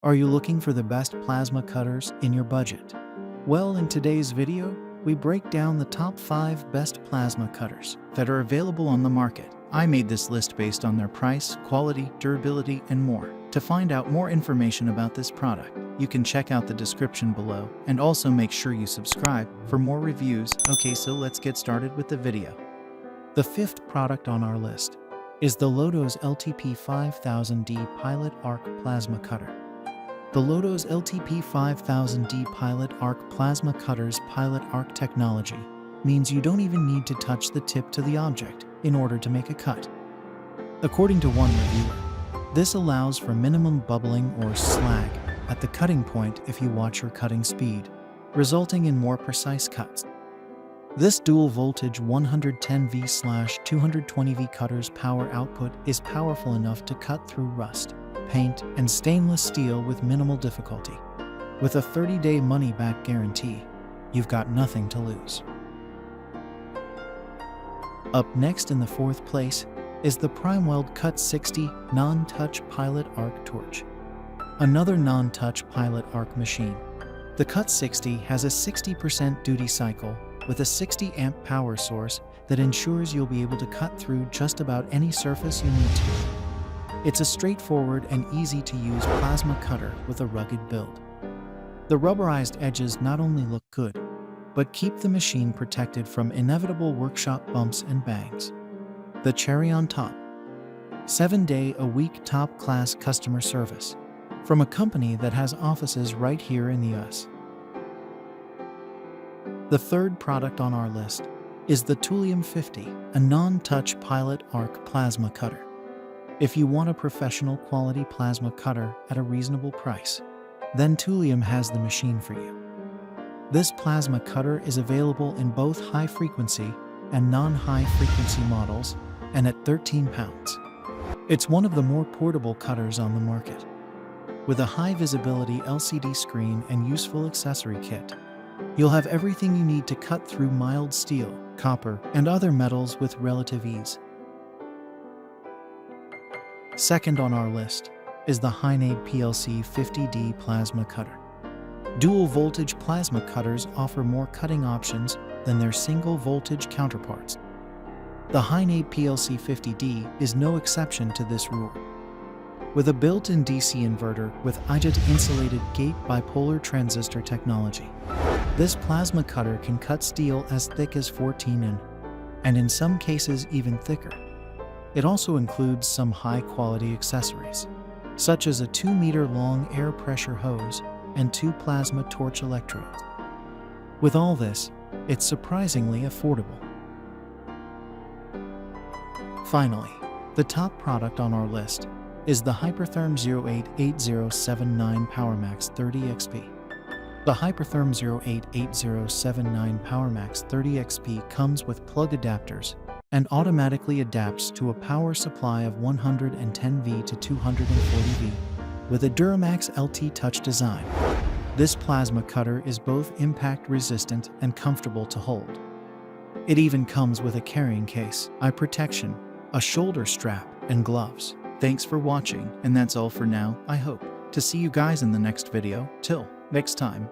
Are you looking for the best plasma cutters in your budget? Well, in today's video, we break down the top 5 best plasma cutters that are available on the market. I made this list based on their price, quality, durability, and more. To find out more information about this product, you can check out the description below, and also make sure you subscribe for more reviews. Okay, so let's get started with the video. The 5th product on our list is the LOTOS LTP5000D Pilot Arc Plasma Cutter. The LOTOS LTP5000D Pilot Arc Plasma Cutter's Pilot Arc technology means you don't even need to touch the tip to the object in order to make a cut. According to one reviewer, this allows for minimum bubbling or slag at the cutting point if you watch your cutting speed, resulting in more precise cuts. This dual voltage 110V/220V cutter's power output is powerful enough to cut through rust, paint, and stainless steel with minimal difficulty. With a 30-day money-back guarantee, you've got nothing to lose. Up next in the 4th place is the PrimeWeld Cut 60 Non-Touch Pilot Arc Torch. Another non-touch Pilot Arc machine. The Cut 60 has a 60% duty cycle with a 60-amp power source that ensures you'll be able to cut through just about any surface you need to. It's a straightforward and easy-to-use plasma cutter with a rugged build. The rubberized edges not only look good, but keep the machine protected from inevitable workshop bumps and bangs. The cherry on top: 7-day-a-week top-class customer service from a company that has offices right here in the US. The 3rd product on our list is the Tooliom 50, a non-touch Pilot Arc Plasma Cutter. If you want a professional quality plasma cutter at a reasonable price, then Tooliom has the machine for you. This plasma cutter is available in both high-frequency and non-high frequency models, and at 13 pounds. It's one of the more portable cutters on the market. With a high-visibility LCD screen and useful accessory kit, you'll have everything you need to cut through mild steel, copper, and other metals with relative ease. Second on our list is the Hynade PLC 50D Plasma Cutter. Dual voltage plasma cutters offer more cutting options than their single voltage counterparts. The Hynade PLC 50D is no exception to this rule. With a built-in DC inverter with IGET-insulated gate bipolar transistor technology, this plasma cutter can cut steel as thick as 14 in, and in some cases even thicker. It also includes some high-quality accessories, such as a 2-meter-long air pressure hose and 2 plasma torch electrodes. With all this, it's surprisingly affordable. Finally, the top product on our list is the Hypertherm 088079 Powermax30 XP. The Hypertherm 088079 Powermax30 XP comes with plug adapters and automatically adapts to a power supply of 110V to 240V with a Duramax LT Touch design. This plasma cutter is both impact resistant and comfortable to hold. It even comes with a carrying case, eye protection, a shoulder strap, and gloves. Thanks for watching, and that's all for now. I hope to see you guys in the next video. Till next time.